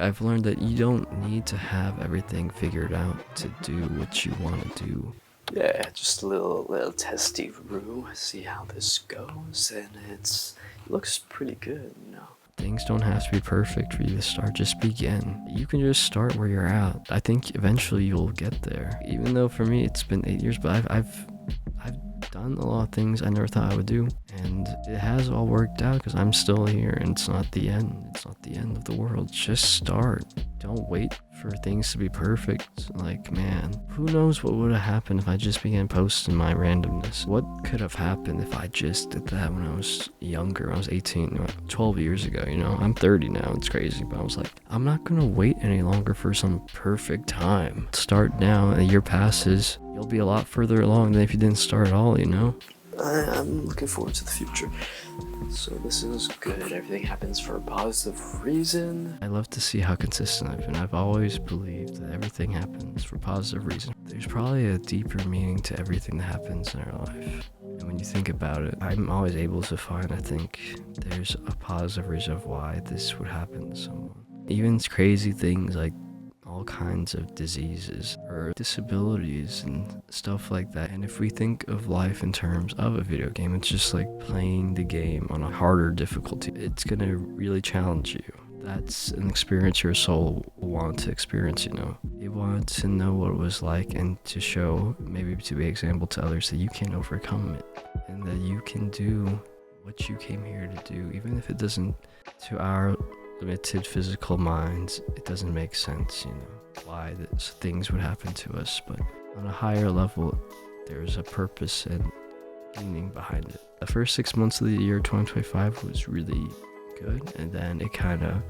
I've learned that you don't need to have everything figured out to do what you want to do. Yeah, just a little testy roo, see how this goes, and it looks pretty good, you know. Things don't have to be perfect for you to start, just begin. You can just start where you're at. I think eventually you'll get there. Even though for me it's been 8 years, but I've done a lot of things I never thought I would do, and it has all worked out because I'm still here, and it's not the end. It's not the end of the world. Just start. Don't wait for things to be perfect. Like, man, who knows what would have happened if I just began posting my randomness? What could have happened if I just did that when I was younger, when I was 18, 12 years ago, you know? I'm 30 now, it's crazy, but I was like, I'm not gonna wait any longer for some perfect time. Start now, and a year passes, you'll be a lot further along than if you didn't start at all, you know? I'm looking forward to the future. So this is good. Everything happens for a positive reason. I love to see how consistent I've been. I've always believed that everything happens for positive reason. There's probably a deeper meaning to everything that happens in our life. And when you think about it, I'm always able to find, I think, there's a positive reason of why this would happen to someone. Even crazy things like all kinds of diseases or disabilities and stuff like that. And if we think of life in terms of a video game, it's just like playing the game on a harder difficulty. It's gonna really challenge you. That's an experience your soul will want to experience, you know. You want to know what it was like and to show, maybe to be an example to others that you can overcome it and that you can do what you came here to do, even if it doesn't, to our limited physical minds, it doesn't make sense, you know, why things would happen to us. But on a higher level, there's a purpose and meaning behind it. The first 6 months of the year 2025 was really good, and then it kind of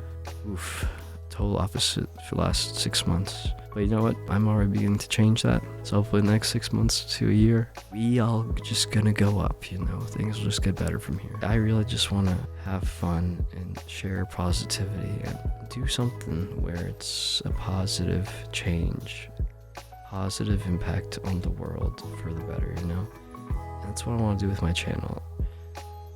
total opposite for the last 6 months. But you know what, I'm already beginning to change that, so hopefully the next 6 months to a year, we all just gonna go up, you know. Things will just get better from here. I really just want to have fun and share positivity and do something where it's a positive change, positive impact on the world for the better, you know. That's what I want to do with my channel.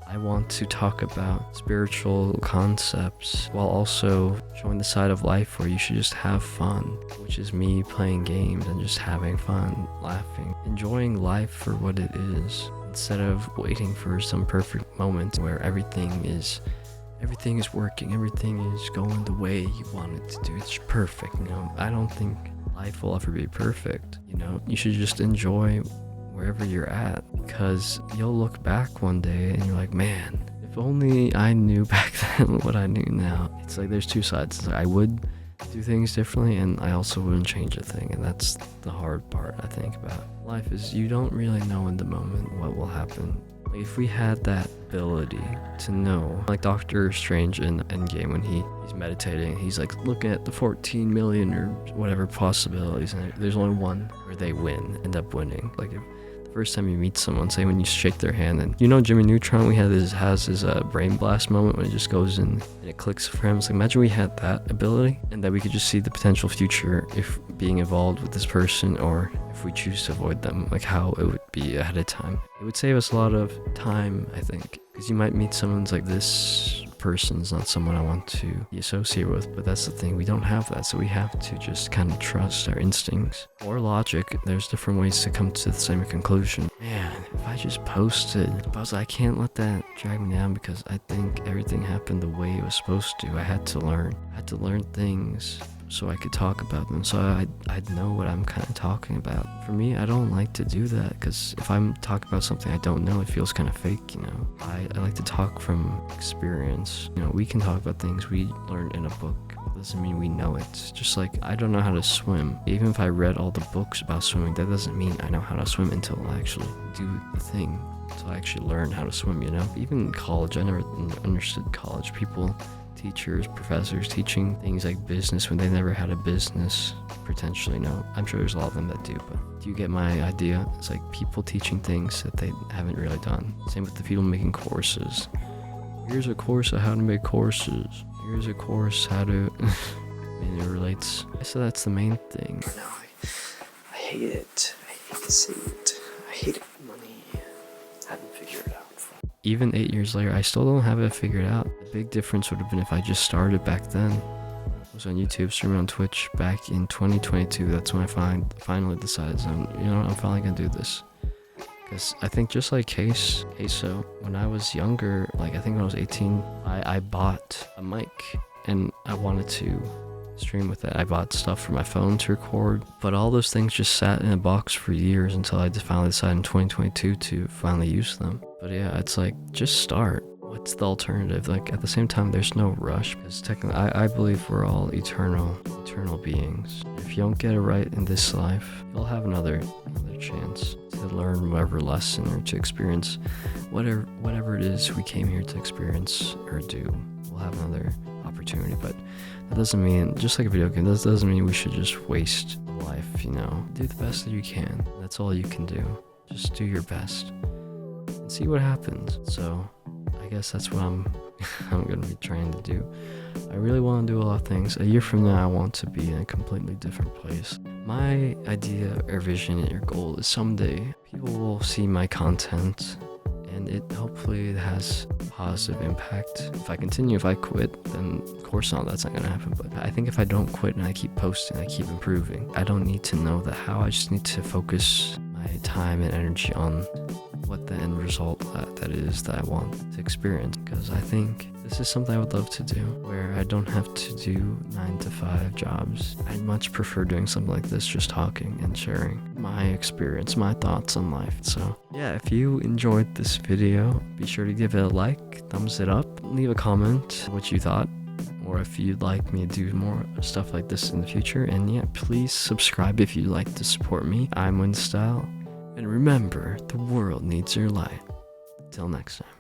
I want to talk about spiritual concepts while also showing the side of life where you should just have fun, which is me playing games and just having fun, laughing, enjoying life for what it is, instead of waiting for some perfect moment where everything is working, everything is going the way you want it to do. It's perfect, you know. I don't think life will ever be perfect, you know. You should just enjoy wherever you're at, because you'll look back one day and you're like, man, if only I knew back then what I knew now. It's like there's two sides. It's like I would do things differently, and I also wouldn't change a thing, and that's the hard part I think about life, is you don't really know in the moment what will happen. Like if we had that ability to know, like Doctor Strange in Endgame, when he's meditating, he's like looking at the 14 million or whatever possibilities, and there's only one where they end up winning. Like if first time you meet someone, say when you shake their hand, and you know Jimmy Neutron, has his brain blast moment when it just goes in and it clicks for him. It's like, imagine we had that ability and that we could just see the potential future if being involved with this person, or if we choose to avoid them, like how it would be ahead of time. It would save us a lot of time, I think, because you might meet someone's like, this person's not someone I want to be associated with, but that's the thing, we don't have that, so we have to just kind of trust our instincts or logic. There's different ways to come to the same conclusion. Man, if I just posted, I can't let that drag me down, because I think everything happened the way it was supposed to. I had to learn things so I could talk about them, so I'd know what I'm kind of talking about. For me, I don't like to do that, because if I'm talking about something I don't know, it feels kind of fake, you know. I like to talk from experience. You know, we can talk about things we learned in a book. It doesn't mean we know it. Just like I don't know how to swim. Even if I read all the books about swimming, that doesn't mean I know how to swim until I actually do the thing. Until I actually learn how to swim, you know. Even in college, I never understood college. Teachers, professors teaching things like business when they never had a business, potentially. No, I'm sure there's a lot of them that do, but do you get my idea? It's like people teaching things that they haven't really done. Same with the people making courses. Here's a course on how to make courses. Here's a course how to and it relates. So that's the main thing. No, I hate it. I hate to see it. I hate it. Money. Haven't figured it out. Even 8 years later, I still don't have it figured out. The big difference would have been if I just started back then. I was on YouTube, streaming on Twitch back in 2022. That's when I finally decided, I'm finally gonna do this. Because I think just like Queso, when I was younger, like I think when I was 18, I bought a mic and I wanted to stream with it. I bought stuff for my phone to record, but all those things just sat in a box for years until I just finally decided in 2022 to finally use them. But yeah, it's like, just start. What's the alternative? Like, at the same time, there's no rush, because technically I believe we're all eternal beings. If you don't get it right in this life, you'll have another chance to learn whatever lesson or to experience whatever it is we came here to experience or do. We'll have another opportunity, but that doesn't mean, just like a video game, that doesn't mean we should just waste life, Do the best that you can. That's all you can do. Just do your best and see what happens. So I guess that's what I'm gonna be trying to do. I really want to do a lot of things. A year from now, I want to be in a completely different place. My idea or vision or goal is someday people will see my content and it hopefully has a positive impact. If I quit, then of course not, that's not gonna happen. But I think if I don't quit and I keep posting, I keep improving, I don't need to know the how, I just need to focus my time and energy on what the end result that is that I want to experience. Because I think this is something I would love to do, where I don't have to do 9-to-5 jobs. I'd much prefer doing something like this, just talking and sharing my experience, my thoughts on life. So yeah, if you enjoyed this video, be sure to give it a like, thumbs it up, leave a comment what you thought, or if you'd like me to do more stuff like this in the future. And yeah, please subscribe if you'd like to support me. I'm Winzstyle, and remember, the world needs your light. Till next time.